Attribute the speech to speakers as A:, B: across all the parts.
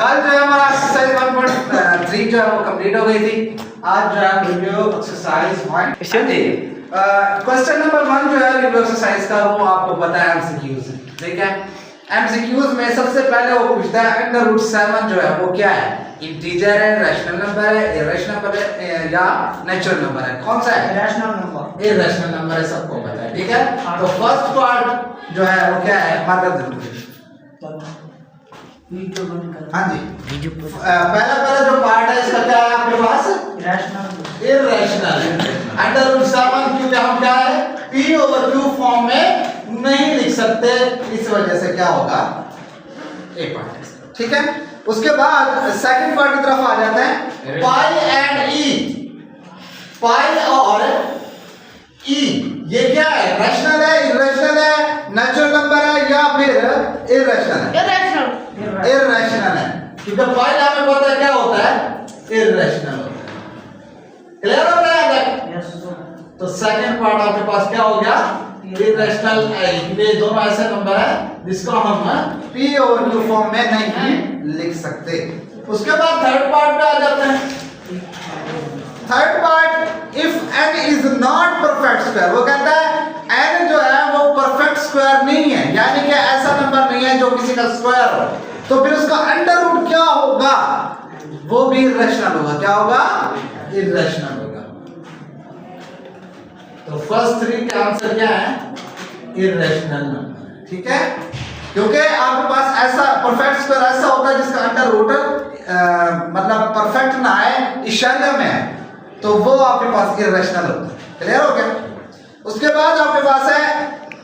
A: कल जो है हमारा एक्सरसाइज 1.3 जो है वो कंप्लीट हो गई थी। आज जो है रिव्यू एक्सरसाइज 1 जी क्वेश्चन नंबर 1 जो है रिव्यू एक्सरसाइज का वो आपको पता है एमसीक्यूज है। ठीक है, एमसीक्यूज में सबसे पहले वो पूछता है अंडर रूट 7 जो है वो क्या है, इंटीजर है, रैशनल नंबर है, इरेशनल नंबर है या नेचुरल नंबर है। कौन सा है?
B: Rational number.
A: इरेशनल नंबर है, सबको पता है। ठीक है, तो फर्स्ट पार्ट जो है वो क्या है, मार्कर जरूर। हाँ जी, पहला जो पार्ट है इसका क्या है आपके पास? इरेशनल। अंडर रूट 7 क्योंकि हम क्या है p ओवर q फॉर्म में नहीं लिख सकते, इस वजह से क्या होगा एक पार्ट। ठीक है, उसके बाद सेकंड पार्ट की तरफ आ जाते हैं। पाई एंड ई, पाई और ई ये क्या है, रैशनल है, इरेशनल है, नेचुरल नंबर है या फिर इरेशनल है? इरेशनल है, क्योंकि पाई हमें पता है क्या होता है, इरेशनल होता है। क्लियर हो गया? तो सेकंड पार्ट आपके पास क्या हो गया, इरेशनल। ये दोनों ऐसे नंबर है जिसको हम p और q फॉर्म में नहीं लिख सकते। उसके बाद थर्ड पार्ट पे आ जाते हैं। Third part, if n is not perfect square, वो कहता है n जो है वो परफेक्ट स्क्वायर नहीं है, यानी कि ऐसा नंबर नहीं है जो किसी का स्क्वायर हो, तो फिर उसका अंडर रूट क्या होगा, वो भी इरेशनल होगा। क्या होगा? इरेशनल होगा। तो फर्स्ट 3 का आंसर क्या है, इरेशनल नंबर। ठीक है, क्योंकि आपके पास ऐसा परफेक्ट स्क्वायर ऐसा होता है जिसका अंडर रूट मतलब परफेक्ट ना आए, इशारिया में है, तो वो आपके पास इरेशनल होता है। क्लियर हो गया? उसके बाद आपके पास है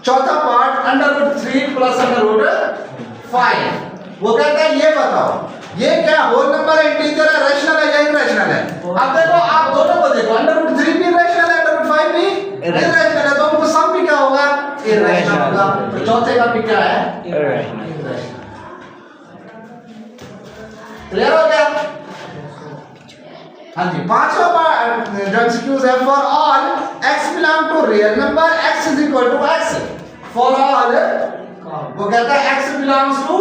A: चौथा part, under root 3 plus under root 5। वो कहता है ये बताओ ये क्या होल नंबर है, इंटीजर है, रैशनल है या इरेशनल है? अब देखो, आप दोनों को देखो, अंडर रूट 3 भी इरेशनल है, अंडर रूट 5 भी इरेशनल है, तो उनको सम भी क्या होगा, इरेशनल होगा। तो चौथे का भी क्या है, इरेशनल। क्लियर हो गया? हाँ जी, पांचवा पार्ट जो एक्सक्यूज है, for all x belong to real number x is equal to x। For all वो कहता है x belongs to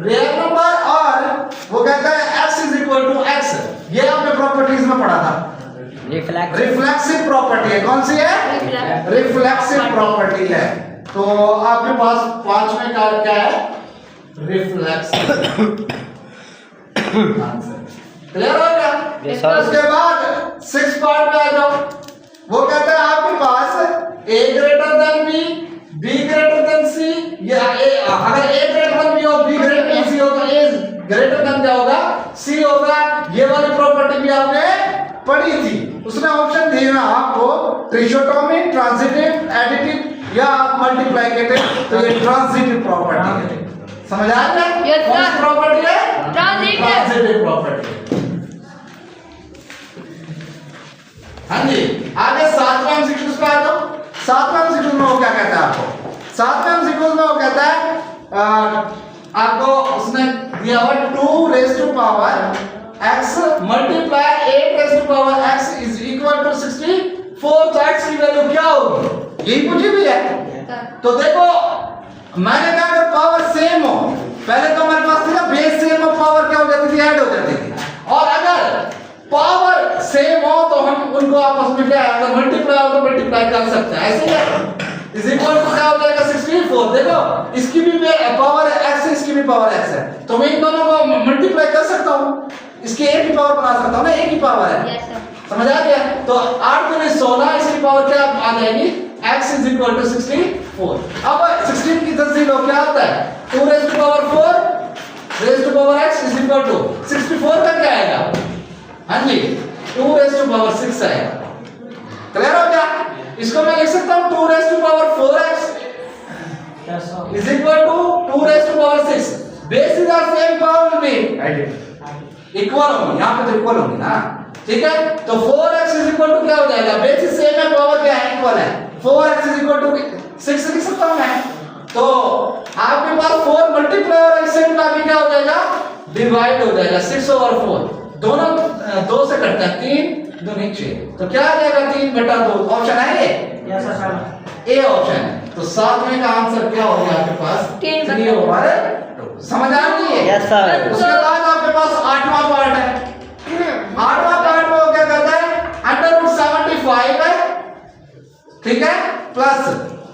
A: real number और वो कहता है x is equal to x। ये आपने प्रॉपर्टीज में पढ़ा था, रिफ्लेक्सिव प्रॉपर्टी है। कौन सी है? रिफ्लेक्सिव प्रॉपर्टी है। तो आपके पास पांचवें का क्या है, रिफ्लेक्सिव आंसर। क्लियर हो गया? उसके बाद 6 पार्ट पे आ जाओ। वो कहता है आपके पास a greater than b, b greater than c, या अगर a ग्रेटर देन b और b ग्रेटर देन c हो तो a ग्रेटर देन क्या होगा, c होगा। ये वाली प्रॉपर्टी भी आपने पढ़ी थी। उसने ऑप्शन दिए ना आपको, ट्रिशोटोमी, ट्रांजिटिव, एडिटिव या मल्टीप्लिकेटिव, तो ये ट्रांजिटिव प्रॉपर्टी है। समझ आ गया? कौन सी प्रॉपर्टी है? Transitive property. हाँ जी, आगे 7वां एमसीक्यू पे आ जाओ। 7वां एमसीक्यू में वो क्या कहता है आपको, 7वां एमसीक्यू में वो कहता है आपको उसने दिया हुआ 2 raise to power x multiply 8 raise to power x is equal to 64। तो x की वैल्यू क्या होगी, यही पूछी भी है। तो देखो, मैंने कहा अगर पावर सेम हो, पहले तो हमारे पास था बेस सेम हो, पावर क्या हो जाती थी, ऐड हो जाती थी। और अगर पावर सेम हो तो हम उनको आपस में क्या है, अगर मल्टीप्लाई हो तो मल्टीप्लाई कर सकते हैं, ऐसे ही इज इक्वल टू क्या हो जाएगा, 64। देखो, इसकी भी पावर x है, इसकी भी पावर x है, तो मैं इन दोनों को मल्टीप्लाई कर सकता हूं, इसकी एक ही पावर बना सकता हूं ना, एक ही पावर है। समझ आ गया? तो 8 गुने 16, इसकी पावर क्या आ जाएगी, x इज इक्वल टू 64। अब 16 की तस्दील हो क्या होता है, 2 raise to power 4 raise to power x is equal to 64 का क्या आएगा, हाँ जी 2 रेज़ टू पावर 6 आएगा। क्लियर हो गया? इसको मैं लिख सकता हूं 2 raise to power 4x is equal to 2 raise to power 6। Bases are same, power भी इक्वल होंगे, यहां पे तो इक्वल होंगे ना। ठीक है, तो 4x इज इक्वल टू क्या हो जाएगा, बेसिस सेम है, पावर क्या है, इक्वल है। 4x इज इक्वल टू 6 लिख सकता हूं मैं। तो आपके पास 4 मल्टीप्लाई और एलसीएम का भी क्या हो जाएगा, डिवाइड हो जाएगा। 6 ओवर 4 दोनों 2 से कटता है, 3 2 6, तो क्या आ जाएगा, 3/2। ऑप्शन है ये,
B: यस सर,
A: ए ऑप्शन है। तो 7वें का आंसर क्या हो गया आपके पास, 3/2। समझ आ रही है?
C: Yes sir.
A: उसके बाद आपके पास 8वां पार्ट है। 8वां पार्ट में वो क्या करता है, √75 है, ठीक है, प्लस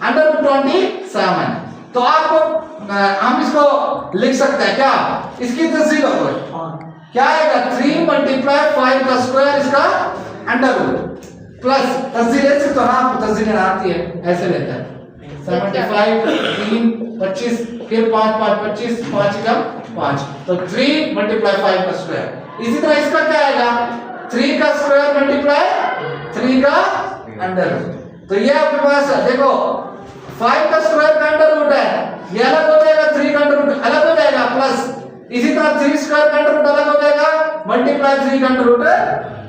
A: √27। तो आपको हम इसको लिख सकते हैं क्या, इसकी तस्दील क्या आएगा, 3 × 5 का स्क्वायर इसका √ प्लस तस्दील ऐसे तो ना आपको तस्दील आती है, ऐसे लेते हैं 75 3 25 फिर 5 5 25 5 का 5, तो 3 × 5 का स्क्वायर। इसी तरह इसका क्या आएगा, 3 का स्क्वायर मल्टीप्लाई 3 का √ तो ये आपके पास देखो 5 का स्क्वायर का √ है, ये अलग हो जाएगा, 3 का √ अलग हो जाएगा, प्लस इसी तरह 3 स्क्वायर का √ अलग हो जाएगा, मल्टीप्लाई 3 का √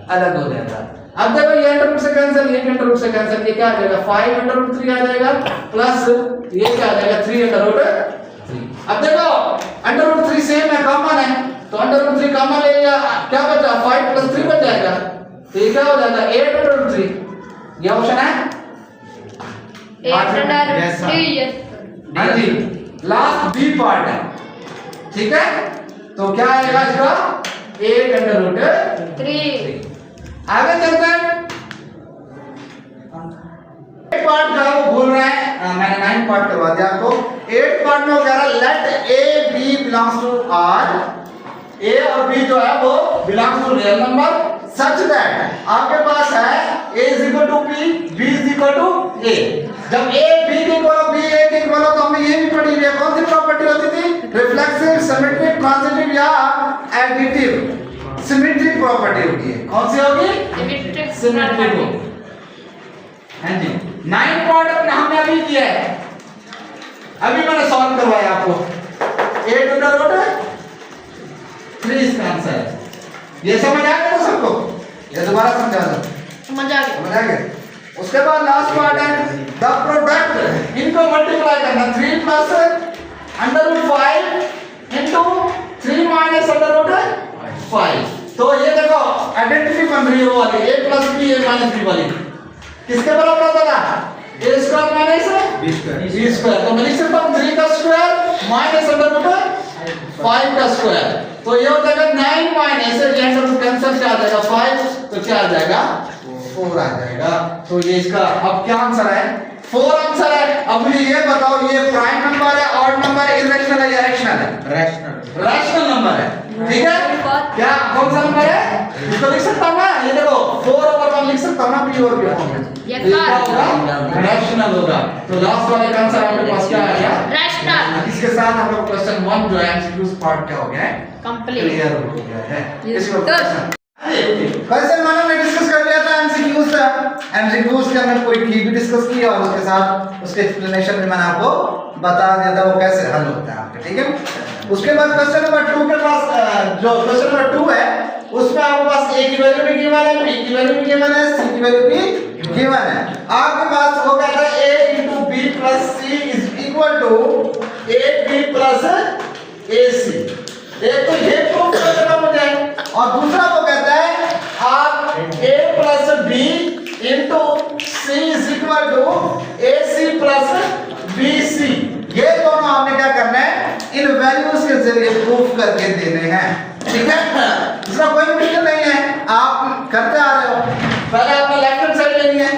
A: अलग हो जाएगा। अब देखो ये √ से कैंसिल, ये √ से कैंसिल, ये क्या आ जाएगा 5 √3 आ जाएगा, प्लस ये क्या आ जाएगा 3 √3। अब देखो √3 सेम है, कॉमन है, तो √3 कॉमन ले लिया, क्या बचा 5 + 3 बच जाएगा, तो ये क्या हो जाएगा 8 √3। ये ऑप्शन है 8 हाँ जी, लास्ट बी पार्ट है, ठीक है, तो क्या आएगा इसका 8 √3। आगे चलते हैं, पार्ट का वो भूल रहे हैं, मैंने 9 पार्ट करवा दिया आपको। 8 पार्ट में वो कह रहा है let A B belongs to R, A और बी जो है वो belongs to real number such that आपके पास है a = b, b = a। जब a b के इक्वल b a के इक्वल हो तो हमने ये भी पढ़ी है, कौन सी प्रॉपर्टी होती थी, रिफ्लेक्सिव, सिमेट्रिक, ट्रांजिटिव या एडिटिव। सिमेट्रिक प्रॉपर्टी होती है, कौन सी होगी, सिमेट्रिक होगी। हाँ जी, 9 पार्ट अपने हमने अभी किया है, अभी मैंने सॉल्व करवाया आपको। 8 √3 इसका आंसर है। ये समझ आ गया सबको, ये दोबारा समझा दो, समझ आ गया। उसके बाद लास्ट पार्ट है द प्रोडक्ट, इनको मल्टीप्लाई करना 3 + √5 * 3 - √5। तो ये देखो आइडेंटिटी बन रही है वो वाली, a + b a - b वाली, किसके बराबर होता था, a² - b²। तो मैं लिख सकता हूं 3 का स्क्वायर -√5 का स्क्वायर, तो ये हो जाएगा 9 - ऐसे कैंसिल क्या आ जाएगा 5, तो क्या आ जाएगा 4 आ जाएगा। तो ये इसका अब क्या आंसर है, 4 आंसर है। अब मुझे ये बताओ ये प्राइम नंबर है, ऑड नंबर है, इरेशनल है या रैशनल है, रैशनल नंबर है, ठीक है। क्या कौन सा नंबर है, इसको लिख सकता हूं ना, ये देखो 4/1 लिख सकता हूं ना p और q फॉर्म में, ये क्या होगा रैशनल होगा। तो लास्ट वाले का आंसर आपके पास क्या आ गया, रैशनल। इसके साथ हम लोग क्वेश्चन 1 जो है एमसीक्यूज पार्ट क्या हो गया है, कंप्लीट क्लियर हो गया है। इसको क्वेश्चन 1 में डिस्कस कर लिया था एमसीक्यूज का, एमसीक्यूज के हमने कोई की भी डिस्कस किया और उसके साथ उसके एक्सप्लेनेशन भी मैंने आपको बता दिया था वो कैसे हल होता है आपके, ठीक है। उसके बाद क्वेश्चन नंबर 2 के पास जो क्वेश्चन नंबर 2 है उसमें आपके पास a की वैल्यू भी गिवन है, b की वैल्यू भी गिवन है, c की वैल्यू भी गिवन है। आपके पास वो कहता है a * b + c = ab + ac। एक तो ये प्रूफ करना मुझे, और दूसरा वो कहता है आप a + b * c = ac + bc। ये दोनों आपने क्या करना है, इन वैल्यूज के जरिए प्रूफ करके देने हैं, ठीक है। इसका कोई मुश्किल नहीं है, आप करते आ रहे हो। पहले आपने लेफ्ट हैंड साइड लेनी है,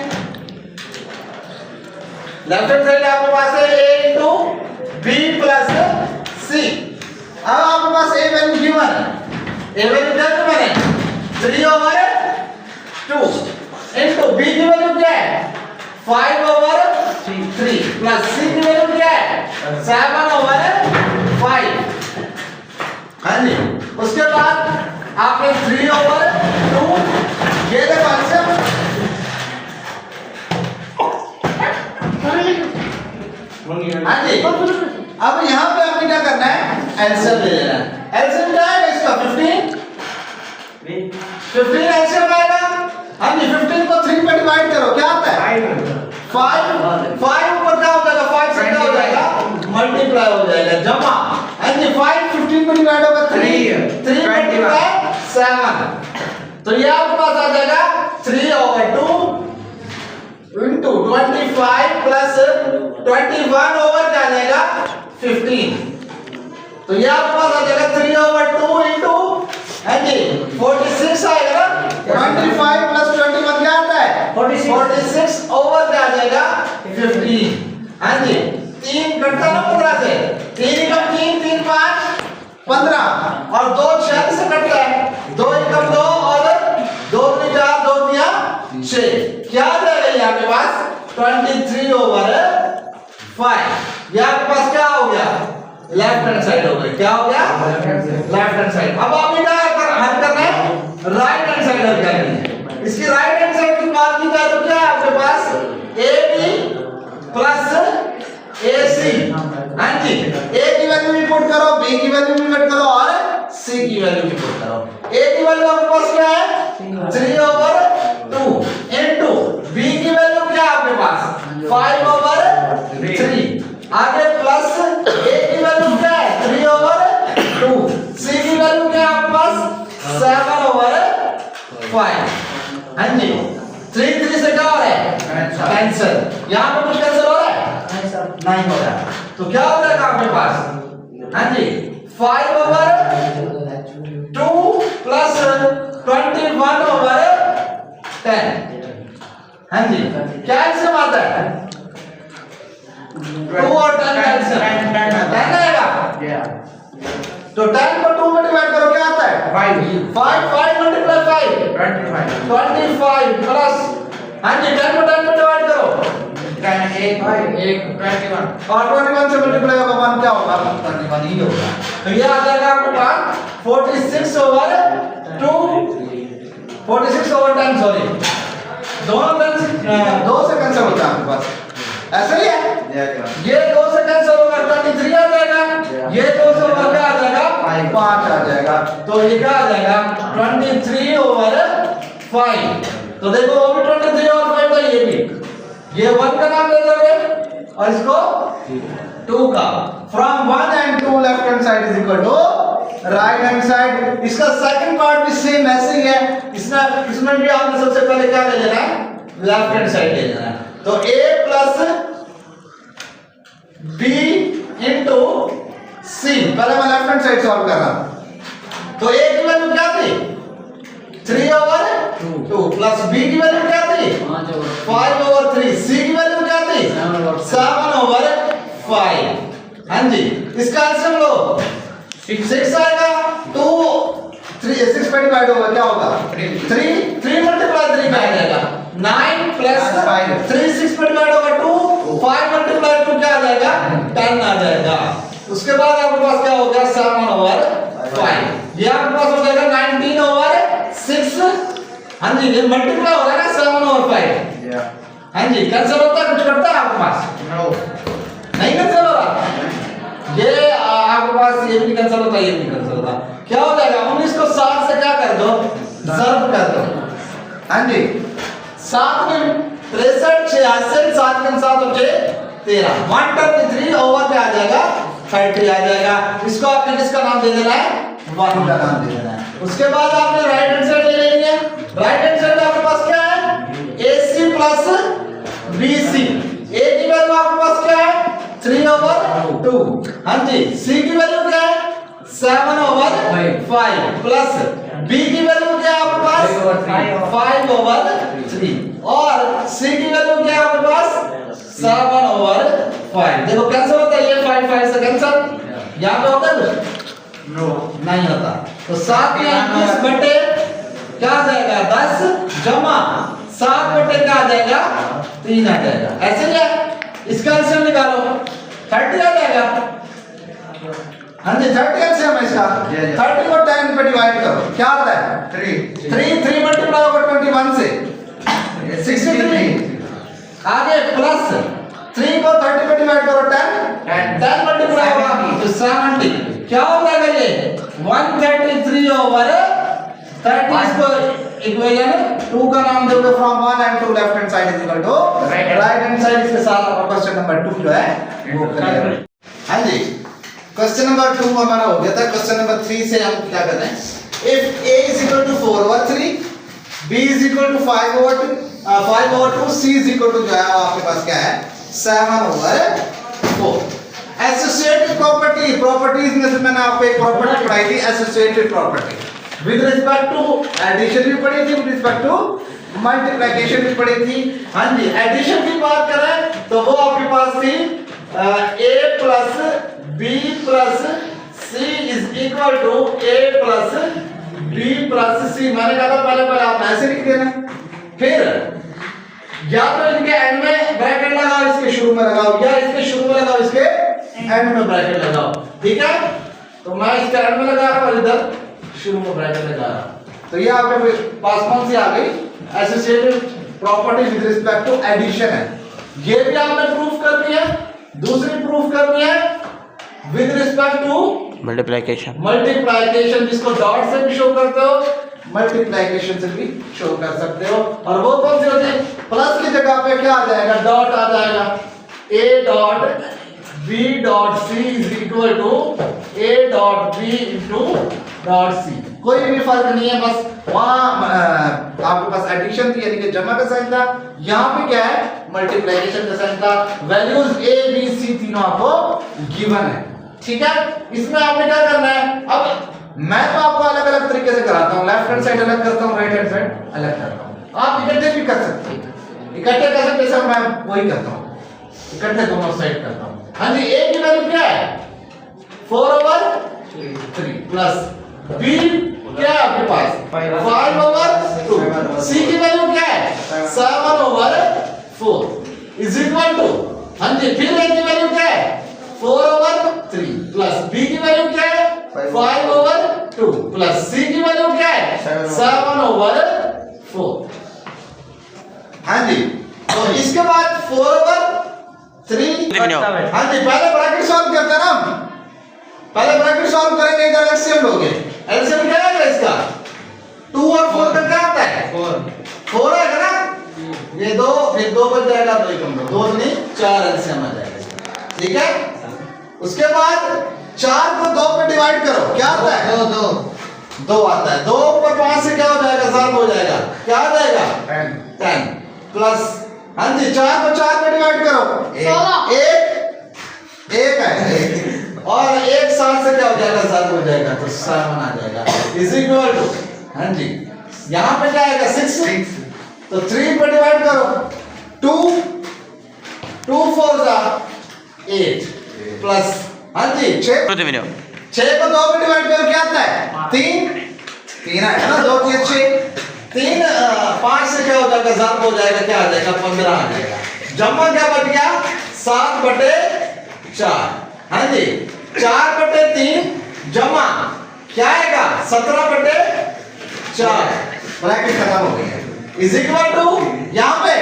A: लेफ्ट हैंड साइड आपके पास है a * b + c। अब आपके पास a वैल्यू गिवन है, a वैल्यू क्या गिवन है 3/2 * b की वैल्यू क्या है 5/3 प्लस c की वैल्यू क्या है 7/5। हाँ जी, उसके बाद आपने 3/2 ये देखो आंसर, हाँ जी। अब यहाँ पे आपने क्या करना है, एलसीएम ले लेना है। एलसीएम क्या है इसका 15 एलसीएम आएगा। हाँ जी, 15 को 3 पे डिवाइड करो, क्या आता है 5 ऊपर क्या हो जाएगा 5 से क्या हो जाएगा मल्टीप्लाई हो जाएगा जमा। हाँ जी, 5 15 को डिवाइड होगा 3 मल्टीप्लाई 7, तो ये आपके पास आ जाएगा 3/2 into 25 plus 21 over क्या आ जाएगा 15। तो ये आपके पास आ जाएगा 3/2 into और 2 6 से कटता है, 2 एकम 2 और 2 दूनी 4, 2 तिया 6, क्या आ जाएगा यहाँ पे पास 23 ओवर 5। यहाँ पे पास क्या हो गया, लेफ्ट हैंड साइड हो गई, क्या हो गया लेफ्ट हैंड साइड। अब आपने क्या हल करना है, राइट हैंड साइड हल करनी है। इसकी राइट हैंड साइड की बात की जाए तो क्या है आपके पास AB प्लस AC, हाँ जी, A की वैल्यू भी पुट करो, B की वैल्यू भी पुट करो और C की वैल्यू भी पुट करो। A की वैल्यू आपके पास क्या है 3 ओवर 2 इनटू B की वैल्यू क्या है आपके पास 5 ओवर 3, आगे प्लस A की वैल्यू क्या है 3 ओवर 2, C की वैल्यू क्या है आपके पास 7 ओवर 5, हाँ जी। 3 3 से क्या हो रहा है कैंसिल, यहाँ पे कुछ कैंसिल हो रहा है नहीं हो रहा, तो क्या हो जाएगा आपके पास, हाँ जी 5 ओवर 2 प्लस 21 ओवर 10, हाँ जी क्या इससे आता है 2 और 10 कैंसिल 10 आएगा, तो 10 को 2 में डिवाइड करो क्या आता है 5 मल्टीप्लाई 5 25 प्लस, हाँ जी 10 को 10 में डिवाइड करो 1 21 और 21 से मल्टीप्लाई होगा 1 क्या होगा 21 ही होगा, तो ये आ जाएगा आपके पास 46 ओवर 2 46 ओवर 10 सॉरी दोनों 2 से कैंसिल होता है आपके पास, ऐसा ही है ये 2 से कैंसिल होगा 23 आ जाएगा, ये 2 से होगा क्या आ जाएगा 5 आ जाएगा, तो ये क्या आ जाएगा 23 ओवर 5। तो देखो वो भी 23 और 5 था, ये भी ये 1 का नाम ले दोगे और इसको 2 का, from 1 and 2 left hand side is equal to right hand side. इसका सेकंड पार्ट भी सेम ऐसे ही है, इसमें भी आपने सबसे पहले क्या ले लेना है लेफ्ट हैंड साइड ले लेना है, तो A plus B into C, पहले मैं लेफ्ट हैंड साइड सॉल्व कर रहा हूं, तो A की वैल्यू क्या थी 3 ओवर 2 प्लस B की वैल्यू क्या थी 5 ओवर 3, C की वैल्यू क्या थी 7 ओवर 5, हाँ जी। इसका आंसर लो 6 आएगा, 2 3 6 पे डिवाइड होगा क्या होगा 3 मल्टीप्लाई 3 क्या आ जाएगा 9 प्लस 3 6 पे डिवाइड होगा 2 5 मल्टीप्लाई 2 क्या आ जाएगा 10 आ जाएगा। उसके बाद आपके पास क्या हो गया 7 ओवर 5, ये आपके पास हो जाएगा 19 ओवर 6, हाँ जी ये मल्टीप्लाई हो रहा है ना 7 ओवर 5, हाँ जी कैंसिल होता है कुछ करता है आपके पास नहीं कैंसिल हो रहा, ये आपके पास ये भी कैंसिल होता है ये भी कैंसिल होता, क्या हो जाएगा 19 को 7 से क्या कर दो ज़र्ब कर दो, हाँ जी 7 में 63 66 7 के 7 हो 13 123 ओवर पे आ जाएगा 30 आ जाएगा। इसको आपने किसका नाम दे देना है 1 का नाम दे देना है। उसके बाद आपने राइट हैंड साइड ले लेनी है, राइट हैंड साइड आपके पास क्या है AC प्लस BC, A की वैल्यू आपके पास क्या है 3 ओवर 2, हाँ जी C की वैल्यू क्या है 7 ओवर 5 प्लस B की वैल्यू क्या है आपके पास 5 ओवर 3 और C की वैल्यू क्या है आपके पास 7 ओवर 5। देखो कैंसिल होता है ये 5 5 से कैंसिल, यहाँ पे होता है कुछ नहीं होता, तो 7 में 21 बटे क्या आ जाएगा 10 जमा 7 बटे क्या आ जाएगा 3 आ जाएगा, ऐसे क्या इसका आंसर निकालो 30 आ जाएगा, हाँ जी 30 आंसर है इसका, 30 को 10 पे डिवाइड करो क्या आता है 3 मल्टीप्लाई होगा 21 से 63, आगे प्लस 3 को 30 पे डिवाइड करो 10 मल्टीप्लाई होगा तो 70, क्या हो जाएगा ये 133 ओवर 30, इसको इक्वेशन 2 का नाम दोगे from 1 and 2 left hand side is equal to right hand side. इसके साथ आपका क्वेश्चन नंबर 2 जो है वो क्लियर है, हाँ जी। क्वेश्चन नंबर 2 हमारा हो गया था, क्वेश्चन नंबर 3 से हम क्या कर रहे हैं if A is equal to 4 over 3 B is equal to 5 over 2 5 over 2 C is equal to जो है आपके पास क्या है 7 over 4। एसोसिएटिव प्रॉपर्टी, प्रॉपर्टीज में से मैंने आपको एक प्रॉपर्टी पढ़ाई थी associative property, with respect to addition भी पढ़ी थी, विद रिस्पेक्ट टू मल्टीप्लिकेशन भी पढ़ी थी, हाँ जी। एडिशन की बात करें तो वो आपके पास थी A plus B plus C is equal to A plus B plus C। मैंने कहा था पहले आप ऐसे लिख देना, फिर या तो इनके एंड में ब्रैकेट लगाओ, इसके शुरू में लगाओ, या इसके शुरू में लगाओ, इसके एंड में ब्रैकेट लगाओ। ठीक है, तो मैं इसके एंड में लगा रहा हूं और इधर शुरू में ब्रैकेट लगा रहा हूं। तो ये आपके पास कौन सी आ गई? Associative property with respect to addition है। ये भी आपने प्रूफ कर दिया। दूसरी प्रूफ करनी है विद रिस्पेक्ट टू मल्टीप्लिकेशन, जिसको डॉट से भी शो करते हो, मल्टीप्लिकेशन से भी शो कर सकते हो। और वो कौन सी होती है? प्लस की जगह पे क्या आ जाएगा? डॉट आ जाएगा। A dot B dot C is equal to A dot B into dot C। कोई भी फर्क नहीं है, बस वहां आपके पास एडिशन थी यानी कि जमा का साइन था, यहाँ पे क्या है? मल्टीप्लिकेशन का साइन था। वैल्यूज A B C तीनों आपको गिवन है। ठीक है, इसमें आपने क्या करना है? अब मैं तो आपको अलग अलग तरीके से कराता हूँ, लेफ्ट हैंड साइड अलग करता हूँ, राइट हैंड साइड अलग करता हूँ। आप इकट्ठे भी कर सकते हैं, इकट्ठे कर सकते हैं, मैं वही करता हूँ, इकट्ठे दोनों साइड करता हूँ। हाँ जी, A की वैल्यू क्या है? 4/3 प्लस B क्या है आपके पास? 5/2। C की वैल्यू क्या है? 7/4 इज इक्वल टू, हाँ जी, फिर A की वैल्यू क्या है? 4/3 प्लस B की वैल्यू क्या है? 5/2 प्लस C की वैल्यू क्या है? 7/4। हाँ जी, तो इसके बाद 4/3। हाँ जी, पहले ब्रैकेट सॉल्व करते हैं ना हम, पहले ब्रैकेट सॉल्व करेंगे, इधर एलसीएम लोगे। एलसीएम क्या है इसका? 2 और 4 का क्या आता है? 4 है ना, ये 2 फिर 2 बच जाएगा, 2 कम 2 नहीं 4 एलसीएम आ जाएगा। ठीक है, उसके बाद 4 को 2 पे डिवाइड करो, क्या आता है? 2 आता है। 2 ऊपर 5 से क्या हो जाएगा? 7 हो जाएगा, क्या आ जाएगा? 10 प्लस, हाँ जी, 4 को 4 पे डिवाइड करो, 1 है, और 1 7 से क्या हो जाएगा? 7 हो जाएगा, तो 7 आ जाएगा इज इक्वल टू, हाँ जी, यहाँ पे क्या आएगा? 6, तो 3 पे डिवाइड करो, 2 4 8 प्लस, हाँ जी, 6 को 2 पे डिवाइड करो, क्या आता है? 3 आएगा ना, 2 3 6, 3 5 से क्या हो जाएगा? 7 हो जाएगा, क्या आ जाएगा? 15 आ जाएगा। जमा क्या बच गया? 7/4, हाँ जी, 4/3 जमा क्या आएगा? 17/4, ब्रैकेट खत्म हो गई है, इज इक्वल टू, यहाँ पे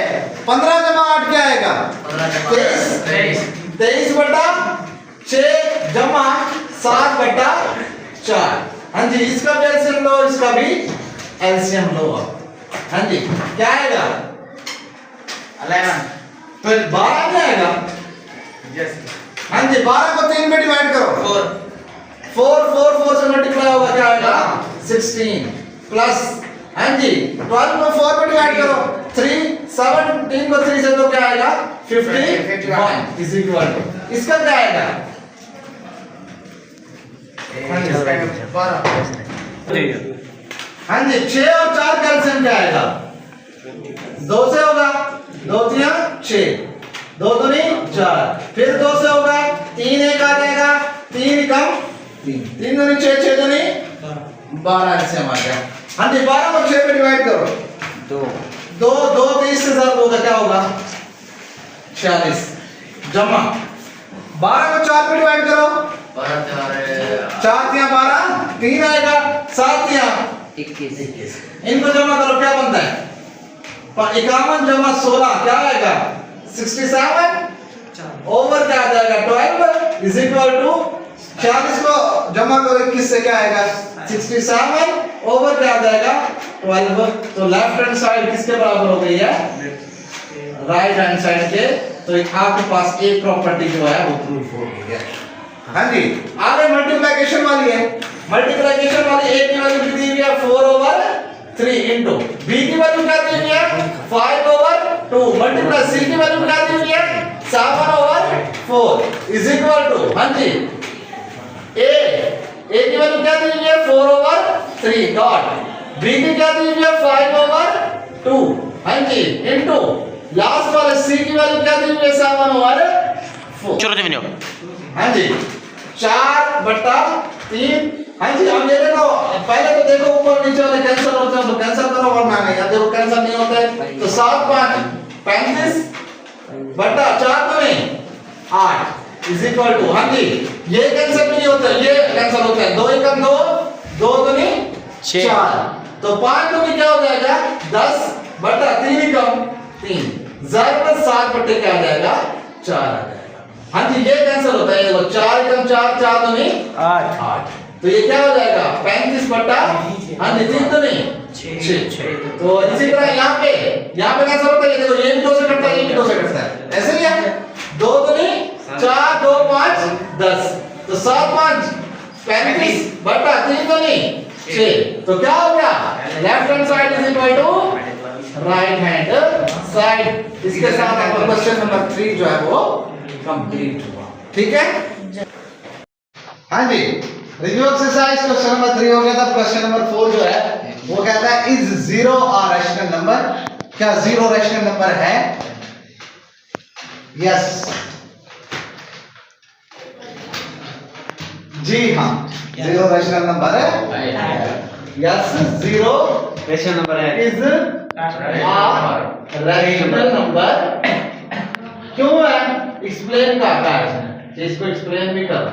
A: 15 जमा 8 क्या आएगा? 23/6 जमा 7/4। हाँ जी, इसका भी एलसीएम लो, इसका भी एलसीएम लो। हाँ जी, क्या आएगा? 11, फिर 12 क्या आएगा? हाँ जी, 12 को 3 में डिवाइड करो, 4 से मल्टीप्लाई होगा, क्या आएगा? 16 प्लस, हाँ जी, 12 को 4 में डिवाइड करो, 3 को 3 से तो क्या आएगा? 51 इज इक्वल टू, इसका क्या आएगा? हाँ जी, 6 और 4 का एलसीएम क्या आएगा? 2 से होगा, 2 3 6, 2 दूनी 4, फिर 2 से होगा, 3 1 आ जाएगा, 3 कम 3 दूनी 6, 6 दूनी 12 एलसीएम आ गया। हाँ जी, 12 को 6 पे डिवाइड करो, 2 30 से 7 होगा, क्या होगा? 46 जमा 12 को 4 पे डिवाइड करो, 4 3 12, 3 आएगा, 7 3 21, इनको जमा करो, क्या बनता है? 51 जमा 16 क्या आएगा? 67 ओवर क्या आ जाएगा? 12 इज इक्वल टू, 40 को जमा करो 21 से क्या आएगा? 67 ओवर क्या आ जाएगा? 12। तो लेफ्ट हैंड साइड किसके बराबर हो गई है? राइट हैंड साइड के। तो आपके पास एक प्रॉपर्टी जो है वो प्रूफ हो गई है। हाँ जी, आगे मल्टीप्लिकेशन वाली है। मल्टीप्लिकेशन वाली ए की वैल्यू दी हुई है 4/3 इनटू बी की वैल्यू क्या दी हुई है? 5/2 मल्टीप्लाई सी की वैल्यू क्या दी हुई है? 7/4 इज इक्वल टू, हाँ जी, ए की वैल्यू क्या दी हुई है? 4/3 डॉट, बी की क्या दी हुई है? 5/2, हाँ जी, इनटू लास्ट वाले सी की वैल्यू क्या दी हुई है? 7/4।
B: चलो जी,
A: हाँ जी, 4/3 3। हाँ जी, अब ये देखो, पहले तो देखो ऊपर नीचे वाले कैंसिल होते हैं, तो कैंसिल करो वरना नहीं, अब देखो कैंसिल नहीं होता है, तो 7 5 35 बटा 4 में 8 इज इक्वल टू, हाँ जी ये कैंसिल भी नहीं होता, ये कैंसिल होता है, 2 एकम 2, 2 दूनी 4, तो 5 दूनी क्या हो जाएगा 10 बटा 3 एकम 3, ज़रूर 7 बटे क्या आ जाएगा 4 आ जाएगा। हाँ जी ये कैंसिल होता है, देखो 4 एकम 4, 4 दूनी 8, तो ये क्या हो जाएगा 35 बटा, हाँ जी 3 दूनी 6। तो इसी तरह यहाँ पे कैंसिल होता है, देखो ये भी 2 से कटता है, ये भी 2 से कटता है, ऐसे ही है, 2 दूनी 4, 2 5 10, तो 7 5 35 बटा 3 दूनी 6, तो क्या हो गया left hand side is equal to right hand side. इसके साथ आपका क्वेश्चन नंबर 3 जो है वो कंप्लीट हुआ, ठीक है। हाँ जी, रिव्यू एक्सरसाइज क्वेश्चन नंबर 3 हो गया था। क्वेश्चन नंबर 4 जो है वो कहता है इज 0 अ रैशनल नंबर, क्या 0 रैशनल नंबर है? यस जी हाँ, 0 रैशनल नंबर है, यस 0
B: रैशनल नंबर है,
A: इज रैशनल नंबर। क्यों है एक्सप्लेन का कार्य है, इसको एक्सप्लेन भी करो,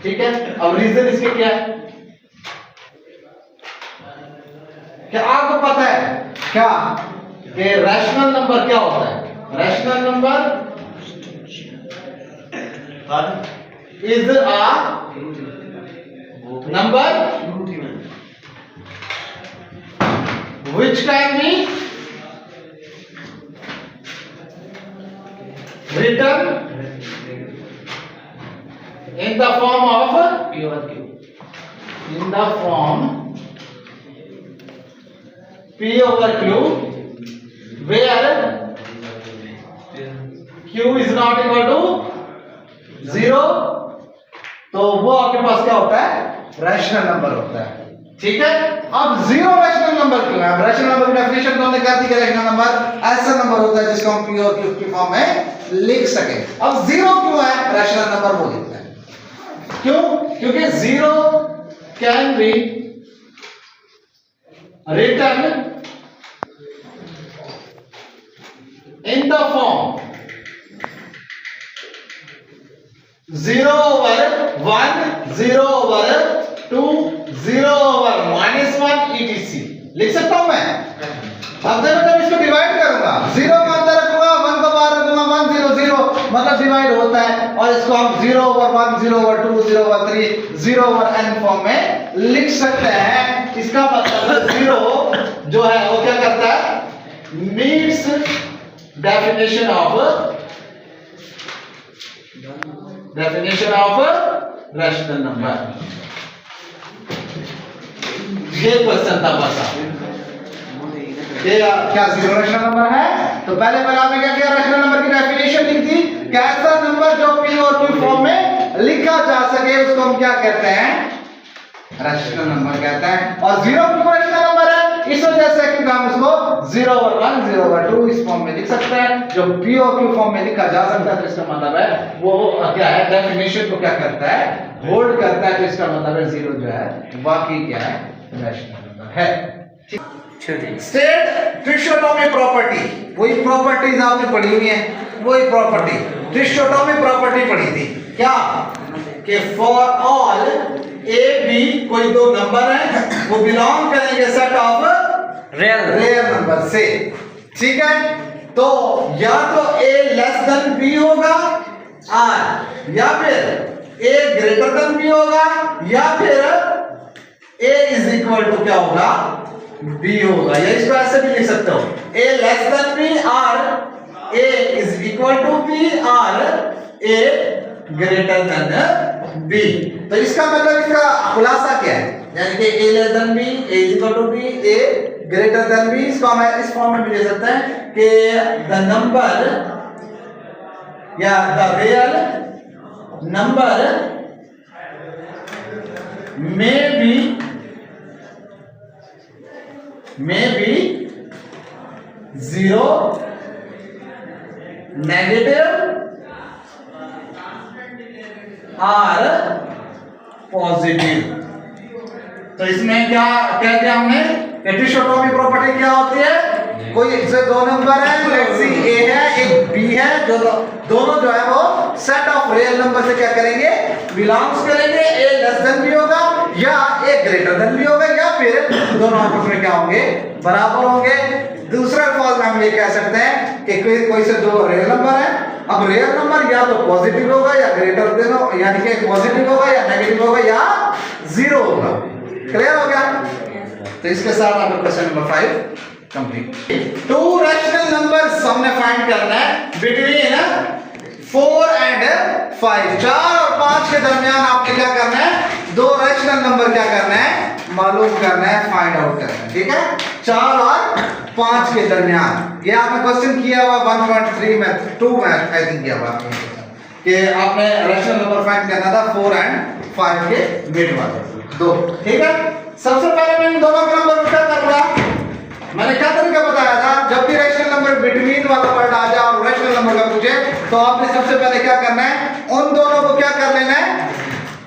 A: ठीक है। अब रीजन इसके क्या है, क्या आपको पता है क्या कि रैशनल नंबर क्या होता है? Rational number is a number which can be written in the form of P over Q, in the form P over Q where Q is not equal to 0, तो वो आपके पास क्या होता है रैशनल नंबर होता है, ठीक है। अब 0 रैशनल नंबर क्यों है? अब रैशनल नंबर की डेफिनेशन तो हमने कर दी कि रैशनल नंबर ऐसा नंबर होता है जिसको हम P और Q की फॉर्म में लिख सके। अब 0 क्यों है रैशनल नंबर वो लिखते हैं, क्यों? क्योंकि 0 can be written in the form 0 over 1, 0 over 2, 0 over -1 etc. लिख सकता हूं मैं। अब देखो जब इसको डिवाइड करूंगा, 0 को अंदर रखूंगा, 1 को बाहर रखूंगा, 1 0 0 मतलब डिवाइड होता है, और इसको हम 0 over 1, 0 over 2, 0 over 3, 0 over n form में लिख सकते हैं। इसका मतलब 0 जो है वो क्या करता है, meets definition of rational number। ये क्वेश्चन था बस, क्या 0 रैशनल नंबर है? तो पहले आपने क्या किया, रैशनल नंबर की डेफिनेशन लिख दी, कैसा नंबर जो P और Q फॉर्म में लिखा जा सके उसको हम क्या कहते हैं, रैशनल नंबर कहते हैं। और 0 क्यों रैशनल नंबर है? इस वजह से क्योंकि हम उसको 0 over 1, 0 over 2 इस फॉर्म में लिख सकते हैं, जो P और Q फॉर्म में लिखा जा सकता है, तो इसका मतलब है वो क्या है, डेफिनेशन को क्या करता है, होल्ड करता है, तो इसका मतलब है 0 जो है वाकई क्या है, रैशनल नंबर है। स्टेट ट्रिशोटोमी प्रॉपर्टी, वही प्रॉपर्टीज आपने पढ़ी हुई है, वही प्रॉपर्टी ट्रिशोटोमी प्रॉपर्टी पढ़ी थी, क्या कि फॉर ऑल ए बी कोई दो नंबर है वो बिलोंग करेंगे सेट ऑफ रियल नंबर से, ठीक है। तो या तो ए लेस देन बी होगा आर, या फिर ए ग्रेटर देन बी होगा, या फिर ए इज इक्वल टू क्या होगा, बी होगा, या इसको ऐसे भी लिख सकते हो, A less than B or A is equal to B or A greater than B. तो इसका मतलब इसका खुलासा क्या है, यानी कि a less than b, a is equal to b, a greater than b। इसको हम इस फॉर्म में भी ले सकते हैं कि द नंबर या the real number may be 0, negative or positive. तो इसमें क्या कह दिया हमने, एटिसोटोमी प्रॉपर्टी क्या होती है, कोई से दो नंबर है, लेट्स सी ए है एक बी है, जो दोनों जो है वो सेट ऑफ रियल नंबर से क्या करेंगे, बिलोंग्स करेंगे। ए लेस देन भी होगा या ए ग्रेटर देन भी होगा, या फिर दोनों आपस में क्या होंगे, बराबर होंगे। दूसरा अल्फाज में हम ये कह सकते हैं कि कोई से दो रियल नंबर है, अब रियल नंबर या तो पॉजिटिव होगा या ग्रेटर देन हो, यानी कि पॉजिटिव होगा या नेगेटिव होगा या जीरो होगा। क्लियर हो गया? तो इसके साथ आपका question number 5 complete. To rational numbers हमने फाइंड करना है बिटवीन 4 एंड 5, 4 और 5 के दरमियान आपने क्या करना है, दो रैशनल नंबर क्या करना है, मालूम करना है, फाइंड आउट करना है। ठीक है, 4 और 5 के दरमियान। ये आपने क्वेश्चन किया हुआ 1.3 में 2 में आई थिंक किया हुआ कि आपने रैशनल नंबर फाइंड करना था 4 एंड 5 के मिड वाले दो। ठीक है, सबसे पहले मैं इन दोनों का नंबर उल्टा करूंगा। मैंने क्या तरीका बताया था, जब भी रैशनल नंबर बिटवीन वाला वर्ड आ जाए और रैशनल नंबर का पूछे तो आपने सबसे पहले क्या करना है, उन दोनों को क्या कर लेना है,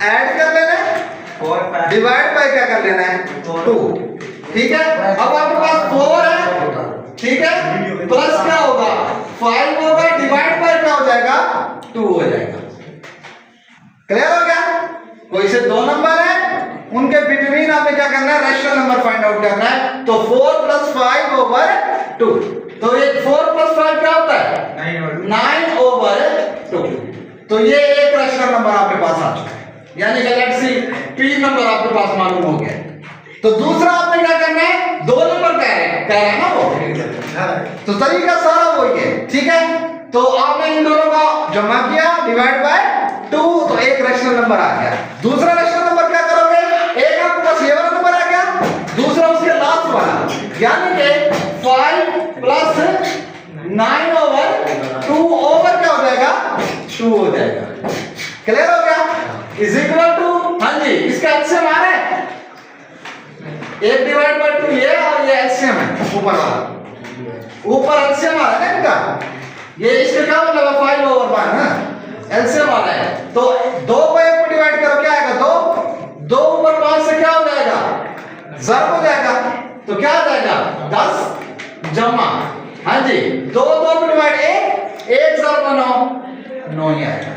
A: ऐड कर लेना है, डिवाइड बाय क्या कर लेना है, 2। ठीक है, अब आपके पास 4 है, ठीक है, प्लस क्या होगा 5 होगा, डिवाइड बाय क्या हो जाएगा 2 हो जाएगा। क्लियर हो गया? कोई से दो नंबर है, उनके बिटवीन आपने क्या करना है, रैशनल नंबर फाइंड आउट करना है। तो 4 + 5 / 2, तो ये 4 + 5 क्या होता है, 9/2। तो ये एक रैशनल नंबर आपके पास आ चुका है, यानी कि लेट्स सी p नंबर आपके पास मालूम हो गया। तो दूसरा आपने क्या करना है, दो नंबर कह रहे हैं ना वो, तो तरीका सारा वही है। ठीक है, तो आपने इन दोनों का जमा किया, डिवाइड बाय 2, तो एक रैशनल नंबर आ गया। दूसरा रैशनल नंबर क्या करोगे, एक आपके पास ये वाला नंबर आ गया, दूसरा उसके लास्ट वाला, यानी कि 5 + 9/2 ओवर क्या हो जाएगा, 2 हो जाएगा। क्लियर हो गया? इज इक्वल टू, हाँ जी, इसका एलसीएम आ रहा है, 1 डिवाइड बाय 2 ये, और ये एलसीएम है ऊपर वाला, ऊपर एलसीएम आ रहा है इनका, ये इसका क्या मतलब है 5/5 ना, एलसीएम आ रहा है। तो 2 को 1 को डिवाइड करो क्या आएगा, 2 ऊपर 5 से क्या हो जाएगा, ज़र्ब हो जाएगा, तो क्या आ जाएगा 10 जमा, हाँ जी, 2 को डिवाइड 1 ज़र्ब 9 ही आएगा।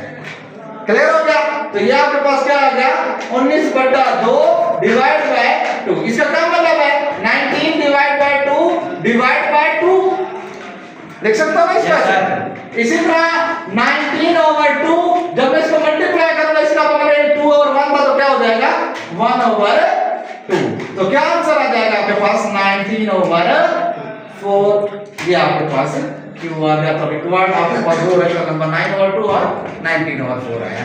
A: क्लियर हो गया? तो ये आपके पास क्या आ गया, 19/2 डिवाइड बाय 2। इसका क्या मतलब है, 19 डिवाइड बाय 2 डिवाइड बाय 2 लिख सकता हूं इसका। इसी तरह 19/2 जब मैं इसको मल्टीप्लाई करूंगा, इसका मतलब 2/1 था, तो क्या हो जाएगा 1/2। तो क्या आंसर आ जाएगा आपके पास 19/4। ये आपके पास क्यों आ गया, तो रिक्वायर्ड आपके पास दो रैशनल नंबर 9/2 और 19/4 आया।